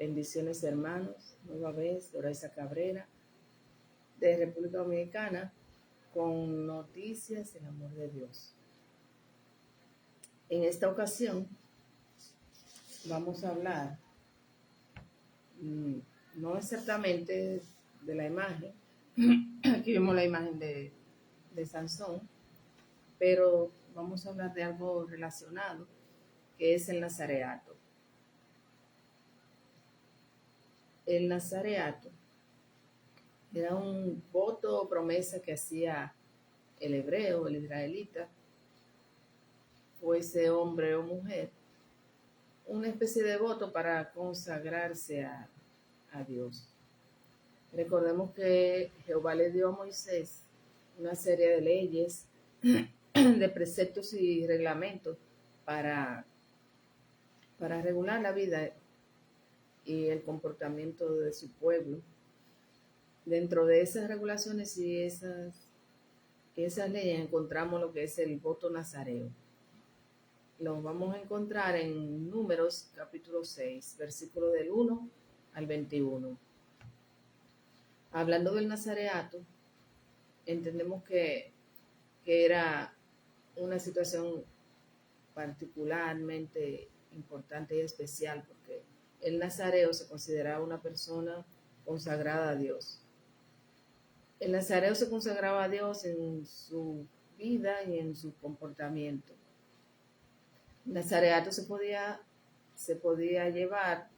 Bendiciones, hermanos. Nueva vez, Doraisa Cabrera, de República Dominicana, con noticias del amor de Dios. En esta ocasión vamos a hablar, no exactamente de la imagen, aquí vemos la imagen de Sansón, pero vamos a hablar de algo relacionado, que es el nazareato. El nazareato era un voto o promesa que hacía el hebreo, el israelita, fuese hombre o mujer, una especie de voto para consagrarse a Dios. Recordemos que Jehová le dio a Moisés una serie de leyes, de preceptos y reglamentos para regular la vida y el comportamiento de su pueblo. Dentro de esas regulaciones y esas leyes encontramos lo que es el voto nazareo. Lo vamos a encontrar en Números capítulo 6, versículo del 1 al 21. Hablando del nazareato, entendemos que era una situación particularmente importante y especial, porque el nazareo se consideraba una persona consagrada a Dios. El nazareo se consagraba a Dios en su vida y en su comportamiento. El nazareato se podía llevar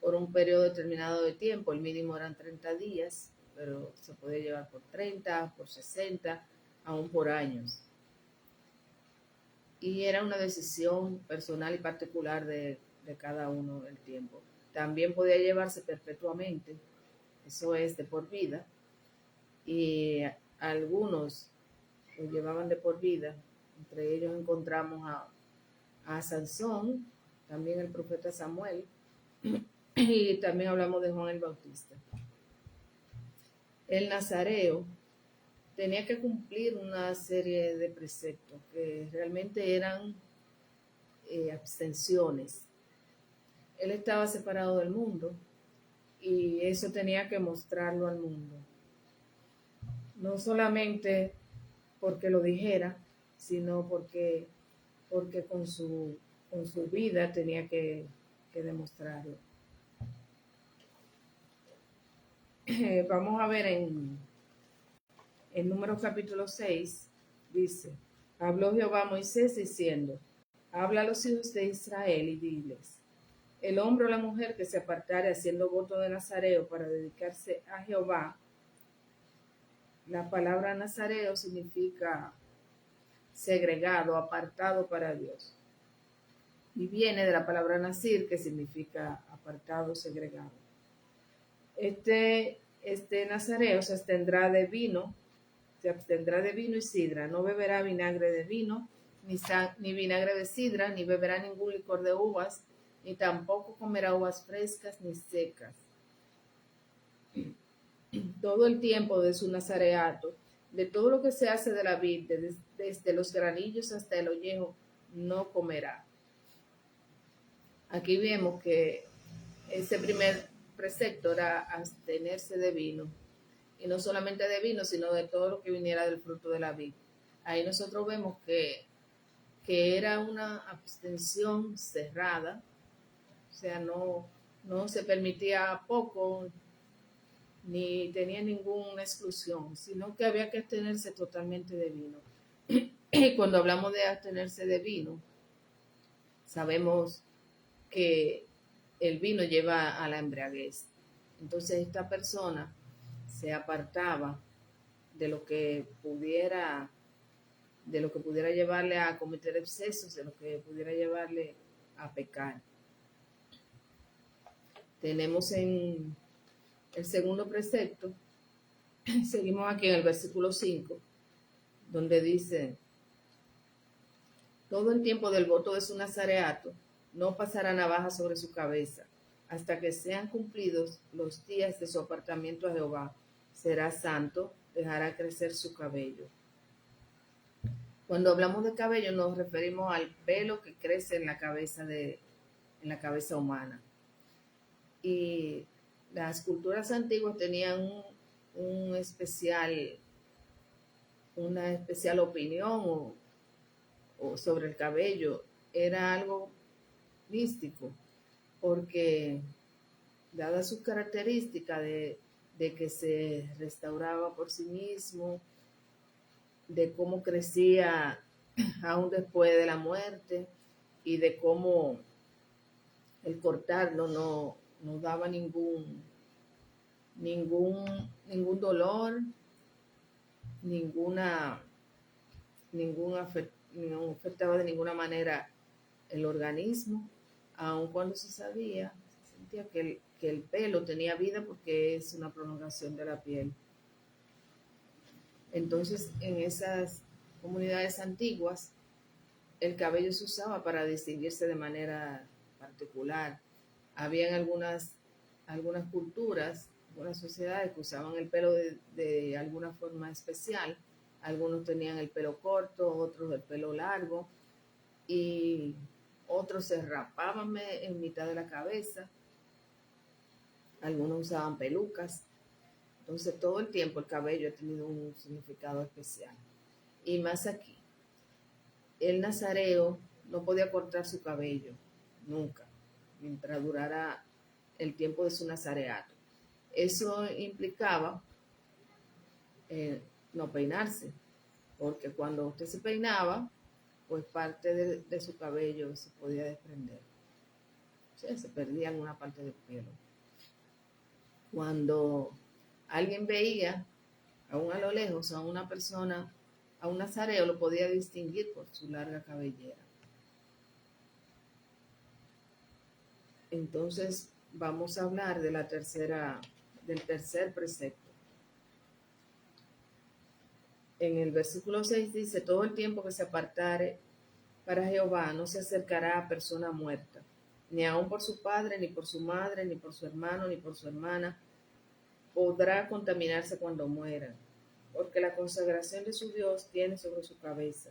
por un periodo determinado de tiempo. El mínimo eran 30 días, pero se podía llevar por 30, por 60, aún por años. Y era una decisión personal y particular de cada uno del tiempo. También podía llevarse perpetuamente, eso es de por vida, y algunos lo llevaban de por vida. Entre ellos encontramos a Sansón, también el profeta Samuel, y también hablamos de Juan el Bautista. El nazareo tenía que cumplir una serie de preceptos que realmente eran abstenciones. Él estaba separado del mundo y eso tenía que mostrarlo al mundo. No solamente porque lo dijera, sino porque con su vida tenía que demostrarlo. Vamos a ver en Números capítulo 6, dice: habló Jehová a Moisés diciendo: habla a los hijos de Israel y diles: el hombre o la mujer que se apartare haciendo voto de nazareo para dedicarse a Jehová. La palabra nazareo significa segregado, apartado para Dios. Y viene de la palabra nazir, que significa apartado, segregado. Este nazareo se abstendrá de vino y sidra. No beberá vinagre de vino, ni vinagre de sidra, ni beberá ningún licor de uvas, ni tampoco comerá uvas frescas ni secas. Todo el tiempo de su nazareato, de todo lo que se hace de la vid, desde los granillos hasta el ollejo, no comerá. Aquí vemos que ese primer precepto era abstenerse de vino, y no solamente de vino, sino de todo lo que viniera del fruto de la vid. Ahí nosotros vemos que era una abstención cerrada, o sea, no se permitía poco, ni tenía ninguna exclusión, sino que había que abstenerse totalmente de vino. Y cuando hablamos de abstenerse de vino, sabemos que el vino lleva a la embriaguez. Entonces esta persona se apartaba de lo que pudiera llevarle a cometer excesos, de lo que pudiera llevarle a pecar. Tenemos en el segundo precepto, seguimos aquí en el versículo 5, donde dice: todo el tiempo del voto de su nazareato no pasará navaja sobre su cabeza, hasta que sean cumplidos los días de su apartamiento a Jehová. Será santo, dejará crecer su cabello. Cuando hablamos de cabello nos referimos al pelo que crece en la cabeza humana. Y las culturas antiguas tenían un especial, una especial opinión o sobre el cabello. Era algo místico, porque dada su característica de que se restauraba por sí mismo, de cómo crecía aún después de la muerte y de cómo el cortarlo no daba ningún dolor, ninguna, no afectaba de ninguna manera el organismo, aun cuando se sabía, se sentía que el pelo tenía vida porque es una prolongación de la piel. Entonces, en esas comunidades antiguas, el cabello se usaba para distinguirse de manera particular. Habían algunas culturas, algunas sociedades que usaban el pelo de alguna forma especial. Algunos tenían el pelo corto, otros el pelo largo y otros se rapaban en mitad de la cabeza. Algunos usaban pelucas. Entonces todo el tiempo el cabello ha tenido un significado especial. Y más aquí, el nazareo no podía cortar su cabello nunca, mientras durara el tiempo de su nazareato. Eso implicaba no peinarse, porque cuando usted se peinaba, pues parte de su cabello se podía desprender. O sea, se perdían una parte del pelo. Cuando alguien veía, aún a lo lejos, a una persona, a un nazareo, lo podía distinguir por su larga cabellera. Entonces, vamos a hablar de del tercer precepto. En el versículo 6 dice: todo el tiempo que se apartare para Jehová no se acercará a persona muerta, ni aun por su padre, ni por su madre, ni por su hermano, ni por su hermana, podrá contaminarse cuando muera, porque la consagración de su Dios tiene sobre su cabeza.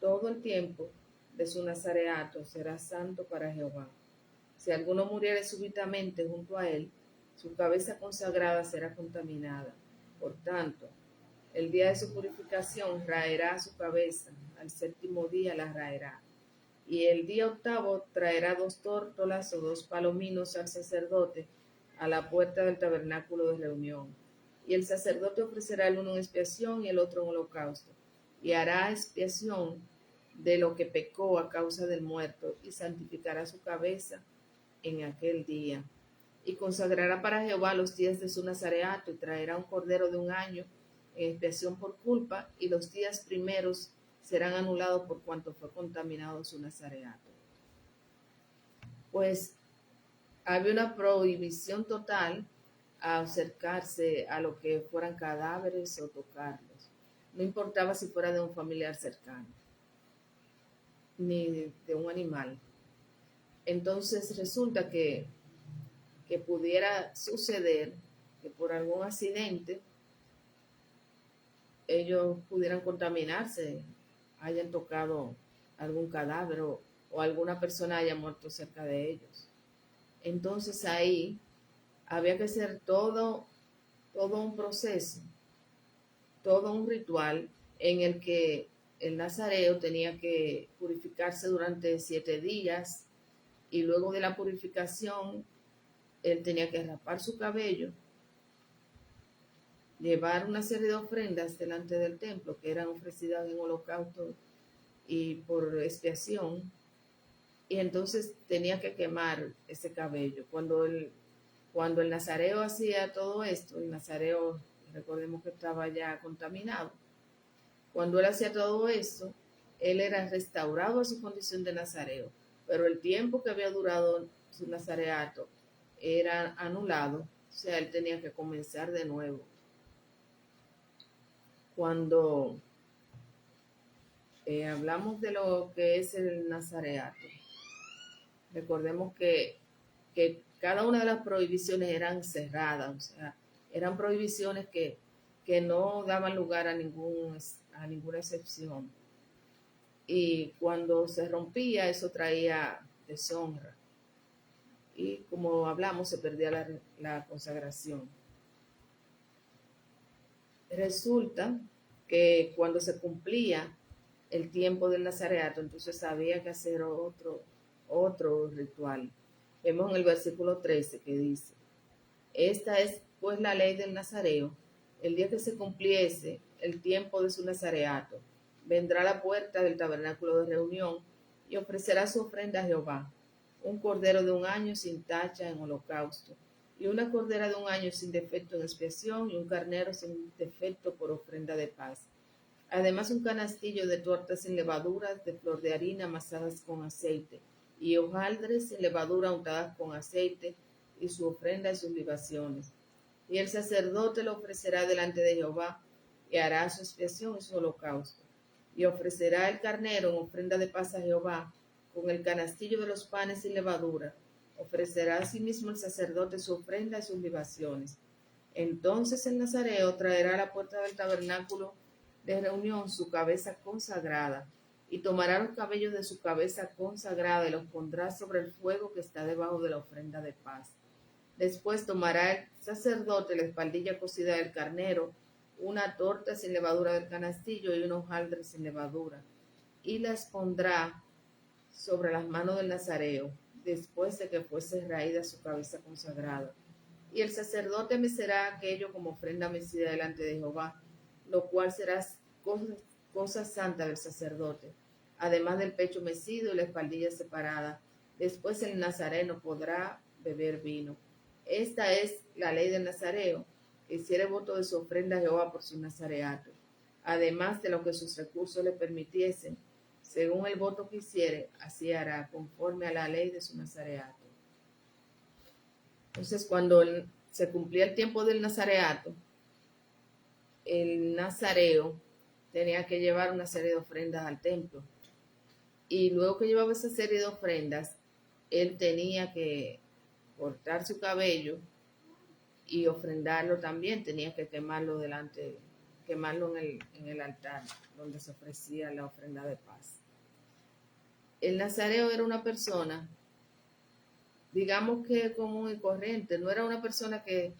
Todo el tiempo de su nazareato será santo para Jehová. Si alguno muriere súbitamente junto a él, su cabeza consagrada será contaminada. Por tanto, el día de su purificación raerá su cabeza, al séptimo día la raerá. Y el día octavo traerá 2 tórtolas o 2 palominos al sacerdote a la puerta del tabernáculo de reunión. Y el sacerdote ofrecerá el uno en expiación y el otro en holocausto. Y hará expiación de lo que pecó a causa del muerto y santificará su cabeza en aquel día. Y consagrará para Jehová los días de su nazareato y traerá un cordero de 1 año en expiación por culpa, y los días primeros serán anulados por cuanto fue contaminado su nazareato. Pues había una prohibición total a acercarse a lo que fueran cadáveres o tocarlos. No importaba si fuera de un familiar cercano, ni de un animal. Entonces resulta que pudiera suceder que por algún accidente ellos pudieran contaminarse, hayan tocado algún cadáver o alguna persona haya muerto cerca de ellos. Entonces ahí había que hacer todo un proceso, todo un ritual en el que el nazareo tenía que purificarse durante 7 días y luego de la purificación él tenía que rapar su cabello, llevar una serie de ofrendas delante del templo que eran ofrecidas en holocausto y por expiación, y entonces tenía que quemar ese cabello. Cuando el nazareo hacía todo esto, el nazareo, recordemos que estaba ya contaminado, cuando él hacía todo esto, él era restaurado a su condición de nazareo, pero el tiempo que había durado su nazareato era anulado, o sea, él tenía que comenzar de nuevo. Cuando hablamos de lo que es el nazareato, recordemos que cada una de las prohibiciones eran cerradas, o sea, eran prohibiciones que no daban lugar a ninguna excepción. Y cuando se rompía, eso traía deshonra. y como hablamos se perdía la consagración. Resulta que cuando se cumplía el tiempo del nazareato, entonces había que hacer otro ritual. Vemos en el versículo 13 que dice: esta es pues la ley del nazareo. El día que se cumpliese el tiempo de su nazareato, vendrá a la puerta del tabernáculo de reunión y ofrecerá su ofrenda a Jehová, un cordero de 1 año sin tacha en holocausto, y una cordera de 1 año sin defecto en expiación, y un carnero sin defecto por ofrenda de paz. Además, un canastillo de tortas sin levaduras de flor de harina amasadas con aceite, y hojaldres sin levadura untadas con aceite, y su ofrenda y sus libaciones. Y el sacerdote lo ofrecerá delante de Jehová, y hará su expiación y su holocausto. Y ofrecerá el carnero en ofrenda de paz a Jehová, con el canastillo de los panes sin levadura. Ofrecerá asimismo el sacerdote su ofrenda y sus libaciones. Entonces el nazareo traerá a la puerta del tabernáculo de reunión su cabeza consagrada, y tomará los cabellos de su cabeza consagrada y los pondrá sobre el fuego que está debajo de la ofrenda de paz. Después tomará el sacerdote la espaldilla cocida del carnero, una torta sin levadura del canastillo y un hojaldre sin levadura, y las pondrá sobre las manos del nazareo, después de que fuese raída su cabeza consagrada. Y el sacerdote mecerá aquello como ofrenda mecida delante de Jehová, lo cual será cosa santa del sacerdote, además del pecho mecido y la espaldilla separada. Después el nazareno podrá beber vino. Esta es la ley del nazareo, que hiciere voto de su ofrenda a Jehová por su nazareato, además de lo que sus recursos le permitiesen. Según el voto que hiciere, así hará, conforme a la ley de su nazareato. Entonces, cuando se cumplía el tiempo del nazareato, el nazareo tenía que llevar una serie de ofrendas al templo. Y luego que llevaba esa serie de ofrendas, él tenía que cortar su cabello y ofrendarlo también. Tenía que quemarlo en el altar donde se ofrecía la ofrenda de paz. El nazareo era una persona, digamos que común y corriente, no era una persona que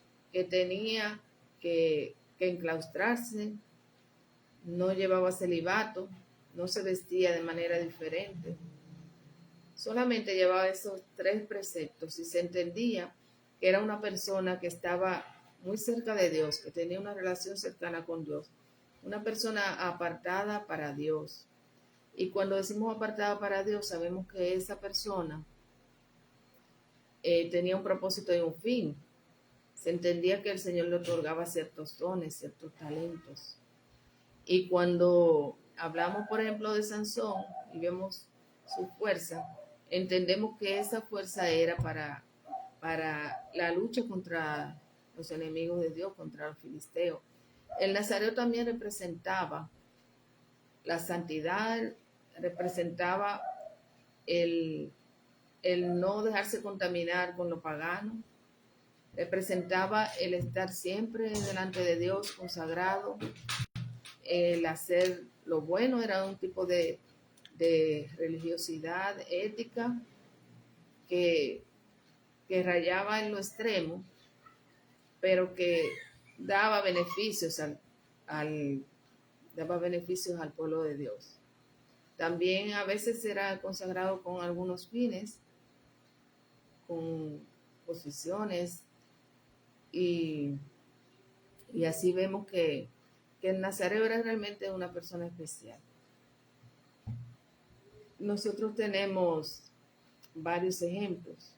tenía que enclaustrarse, no llevaba celibato, no se vestía de manera diferente, solamente llevaba esos 3 preceptos y se entendía que era una persona que estaba muy cerca de Dios, que tenía una relación cercana con Dios, una persona apartada para Dios. Y cuando decimos apartada para Dios, sabemos que esa persona tenía un propósito y un fin. Se entendía que el Señor le otorgaba ciertos dones, ciertos talentos. Y cuando hablamos, por ejemplo, de Sansón y vemos su fuerza, entendemos que esa fuerza era para la lucha contra los enemigos de Dios, contra los filisteos. El nazareo también representaba la santidad, representaba el no dejarse contaminar con lo pagano, representaba el estar siempre delante de Dios consagrado, el hacer lo bueno, era un tipo de religiosidad ética que rayaba en lo extremo, pero que daba beneficios daba beneficios al pueblo de Dios. También a veces era consagrado con algunos fines, con posiciones, y así vemos que el nazareo era realmente una persona especial. Nosotros tenemos varios ejemplos.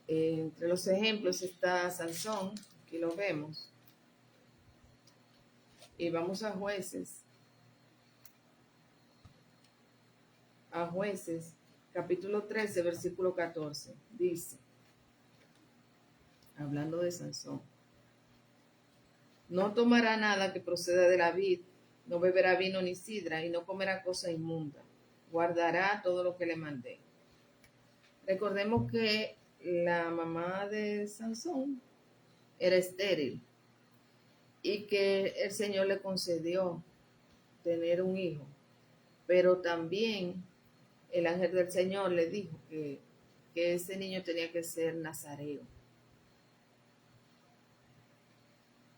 Entre los ejemplos está Sansón, aquí lo vemos. Y vamos a Jueces. A Jueces, capítulo 13, versículo 14. Dice, hablando de Sansón: no tomará nada que proceda de la vid, no beberá vino ni sidra, y no comerá cosa inmunda. Guardará todo lo que le mandé. Recordemos que la mamá de Sansón era estéril y que el Señor le concedió tener un hijo, pero también el ángel del Señor le dijo que que ese niño tenía que ser nazareo.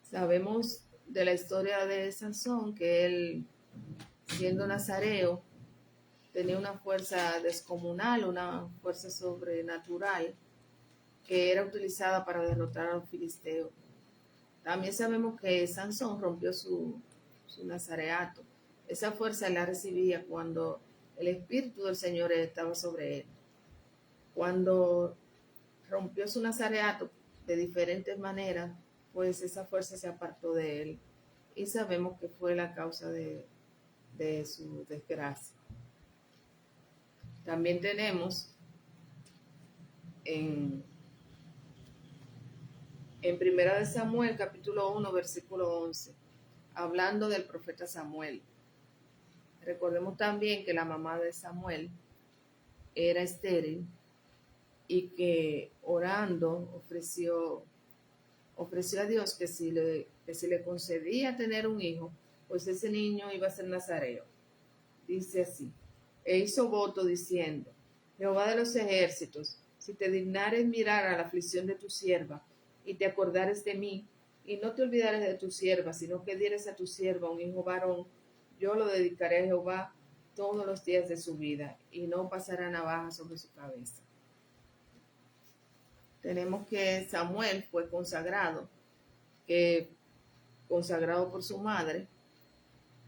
Sabemos de la historia de Sansón que él, siendo nazareo, tenía una fuerza descomunal, una fuerza sobrenatural que era utilizada para derrotar a los filisteos. También sabemos que Sansón rompió su nazareato. Esa fuerza la recibía cuando el Espíritu del Señor estaba sobre él. Cuando rompió su nazareato de diferentes maneras, pues esa fuerza se apartó de él. Y sabemos que fue la causa de su desgracia. También tenemos en Primera de Samuel, capítulo 1, versículo 11, hablando del profeta Samuel. Recordemos también que la mamá de Samuel era estéril y que orando ofreció a Dios que si le concedía tener un hijo, pues ese niño iba a ser nazareo. Dice así: e hizo voto diciendo: Jehová de los ejércitos, si te dignares mirar a la aflicción de tu sierva, y te acordares de mí, y no te olvidares de tu sierva, sino que dieres a tu sierva un hijo varón, yo lo dedicaré a Jehová todos los días de su vida, y no pasará navaja sobre su cabeza. Tenemos que Samuel fue consagrado por su madre,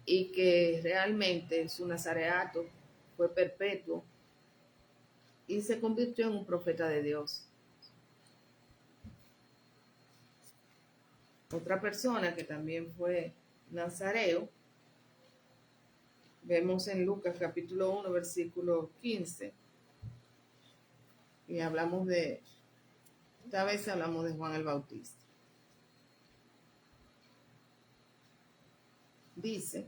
y que realmente su nazareato fue perpetuo y se convirtió en un profeta de Dios. Otra persona que también fue nazareo, vemos en Lucas capítulo 1, versículo 15, y esta vez hablamos de Juan el Bautista. Dice: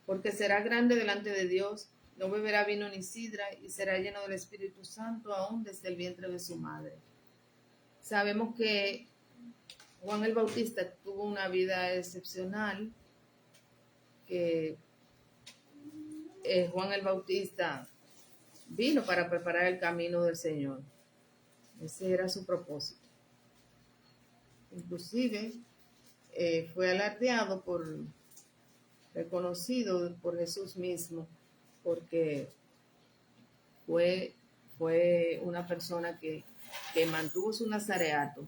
porque será grande delante de Dios, no beberá vino ni sidra, y será lleno del Espíritu Santo aún desde el vientre de su madre. Sabemos que Juan el Bautista tuvo una vida excepcional, que Juan el Bautista vino para preparar el camino del Señor. Ese era su propósito. Inclusive fue alardeado reconocido por Jesús mismo, porque fue una persona que mantuvo su nazareato,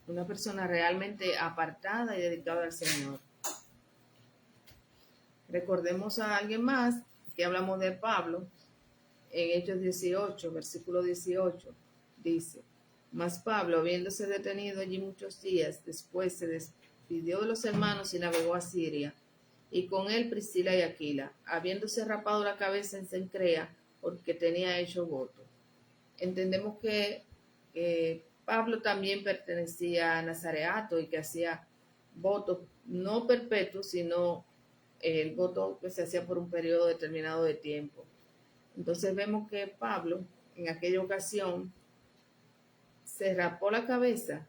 una persona realmente apartada y dedicada al Señor. Recordemos a alguien más que hablamos de Pablo. En Hechos 18, versículo 18, dice: mas Pablo, habiéndose detenido allí muchos días, después se despidió de los hermanos y navegó a Siria, y con él Priscila y Aquila, habiéndose rapado la cabeza en Cencrea, porque tenía hecho voto. Entendemos que Pablo también pertenecía a Nazareato y que hacía votos no perpetuos, sino el voto que se hacía por un periodo determinado de tiempo. Entonces vemos que Pablo en aquella ocasión se rapó la cabeza,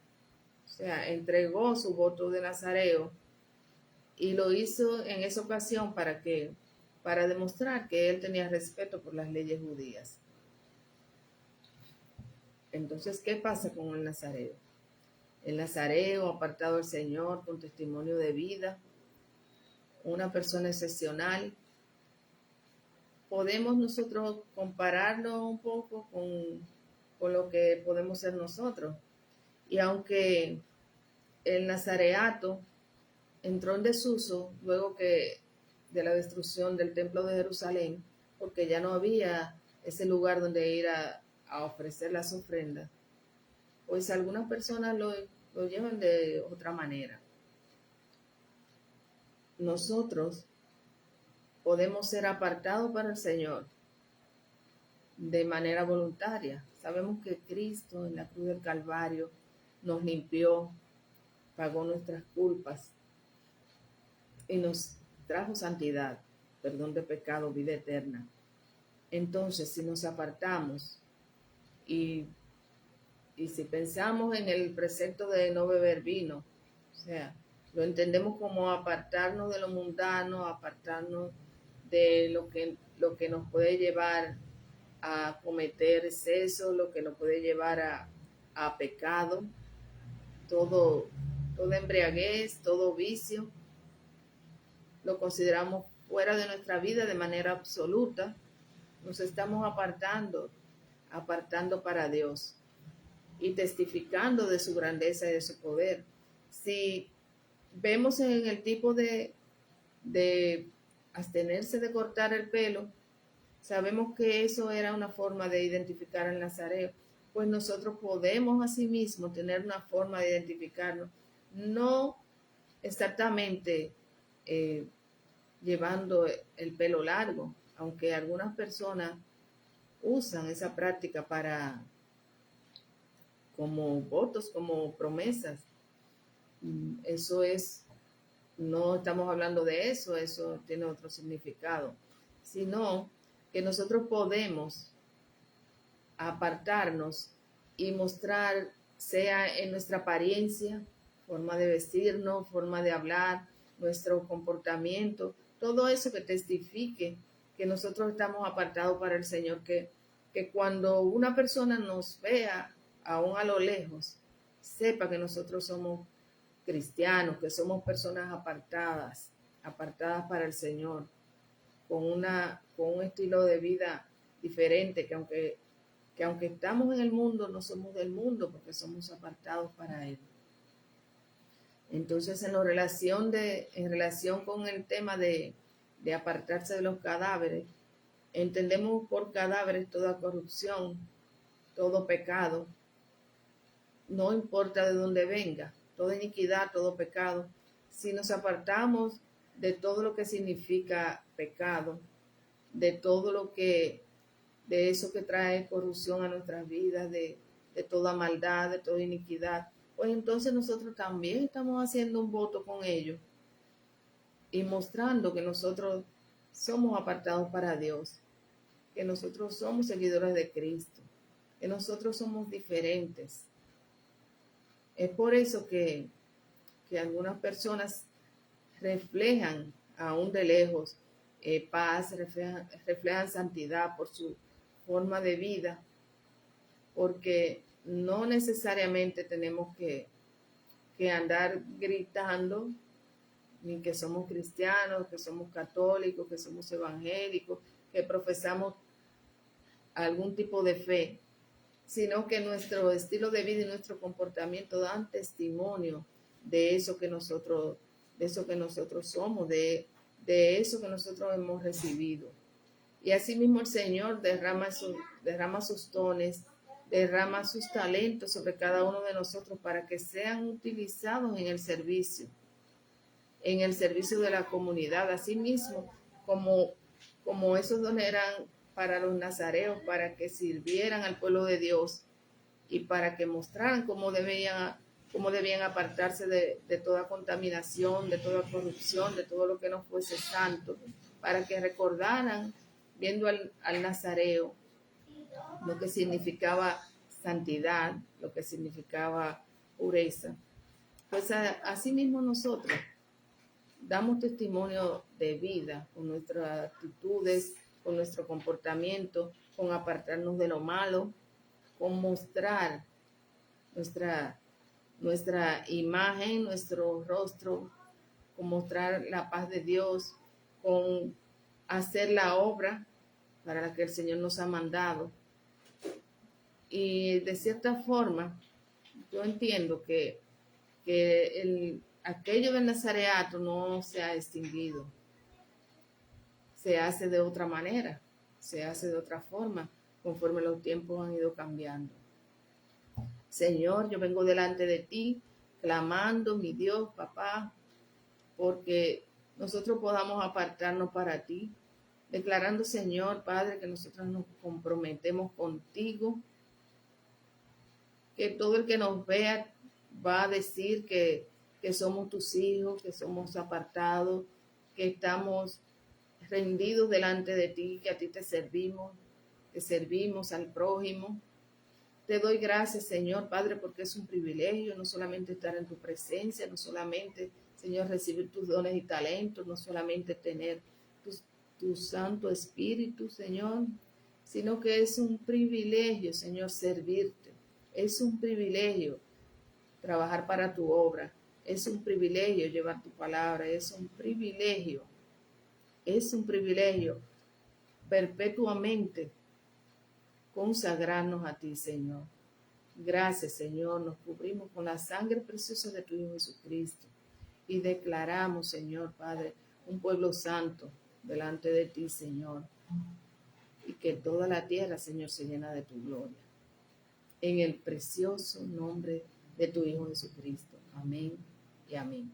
o sea, entregó su voto de nazareo, y lo hizo en esa ocasión para demostrar que él tenía respeto por las leyes judías. Entonces, ¿qué pasa con el nazareo? El nazareo, apartado del Señor, con testimonio de vida, una persona excepcional. Podemos nosotros compararlo un poco con lo que podemos ser nosotros. Y aunque el nazareato entró en desuso luego de la destrucción del templo de Jerusalén, porque ya no había ese lugar donde ir a ofrecer las ofrendas, pues algunas personas lo llevan de otra manera. Nosotros podemos ser apartados para el Señor de manera voluntaria. Sabemos que Cristo en la cruz del Calvario nos limpió, pagó nuestras culpas y nos trajo santidad, perdón de pecado, vida eterna. Entonces, si nos apartamos y si pensamos en el precepto de no beber vino, o sea, lo entendemos como apartarnos de lo mundano, apartarnos de lo que lo que nos puede llevar a cometer exceso, lo que nos puede llevar a pecado, toda embriaguez, todo vicio, lo consideramos fuera de nuestra vida de manera absoluta. Nos estamos apartando para Dios y testificando de su grandeza y de su poder. Si vemos en el tipo de abstenerse de cortar el pelo, sabemos que eso era una forma de identificar al nazareo, pues nosotros podemos asimismo tener una forma de identificarnos, no exactamente llevando el pelo largo, aunque algunas personas usan esa práctica para como votos, como promesas. Eso es, no estamos hablando de eso, eso tiene otro significado, sino que nosotros podemos apartarnos y mostrar, sea en nuestra apariencia, forma de vestirnos, forma de hablar, nuestro comportamiento, todo eso que testifique que nosotros estamos apartados para el Señor, que cuando una persona nos vea aún a lo lejos, sepa que nosotros somos cristianos, que somos personas apartadas para el Señor, con un estilo de vida diferente, que aunque estamos en el mundo, no somos del mundo porque somos apartados para Él. Entonces, en relación con el tema de apartarse de los cadáveres, entendemos por cadáveres toda corrupción, todo pecado, no importa de dónde venga, toda iniquidad, todo pecado. Si nos apartamos de todo lo que significa pecado, de todo de eso que trae corrupción a nuestras vidas, de toda maldad, de toda iniquidad, pues entonces nosotros también estamos haciendo un voto con ellos y mostrando que nosotros somos apartados para Dios, que nosotros somos seguidores de Cristo, que nosotros somos diferentes. Es por eso que algunas personas reflejan aún de lejos paz, reflejan santidad por su forma de vida, porque no necesariamente tenemos que andar gritando ni que somos cristianos, que somos católicos, que somos evangélicos, que profesamos algún tipo de fe, sino que nuestro estilo de vida y nuestro comportamiento dan testimonio de eso que nosotros somos, de eso que nosotros hemos recibido. Y asimismo el Señor derrama sus dones, derrama sus talentos sobre cada uno de nosotros para que sean utilizados en el servicio de la comunidad. Asimismo, como esos dones eran para los nazareos, para que sirvieran al pueblo de Dios y para que mostraran cómo debían apartarse de toda contaminación, de toda corrupción, de todo lo que no fuese santo, para que recordaran, viendo al nazareo, lo que significaba santidad, lo que significaba pureza. Pues así mismo nosotros damos testimonio de vida con nuestras actitudes, con nuestro comportamiento, con apartarnos de lo malo, con mostrar nuestra imagen, nuestro rostro, con mostrar la paz de Dios, con hacer la obra para la que el Señor nos ha mandado. Y de cierta forma, yo entiendo que aquello del nazareato no se ha extinguido. Se hace de otra manera, se hace de otra forma, conforme los tiempos han ido cambiando. Señor, yo vengo delante de ti, clamando, mi Dios, papá, porque nosotros podamos apartarnos para ti, declarando, Señor, Padre, que nosotros nos comprometemos contigo, que todo el que nos vea va a decir que somos tus hijos, que somos apartados, que estamos rendidos delante de ti, que a ti te servimos, que servimos al prójimo. Te doy gracias, Señor, Padre, porque es un privilegio no solamente estar en tu presencia, no solamente, Señor, recibir tus dones y talentos, no solamente tener tu Santo Espíritu, Señor, sino que es un privilegio, Señor, servirte. Es un privilegio trabajar para tu obra. Es un privilegio llevar tu palabra. Es un privilegio perpetuamente consagrarnos a ti, Señor. Gracias, Señor. Nos cubrimos con la sangre preciosa de tu Hijo Jesucristo y declaramos, Señor Padre, un pueblo santo delante de ti, Señor, y que toda la tierra, Señor, se llena de tu gloria. En el precioso nombre de tu Hijo Jesucristo. Amén y amén.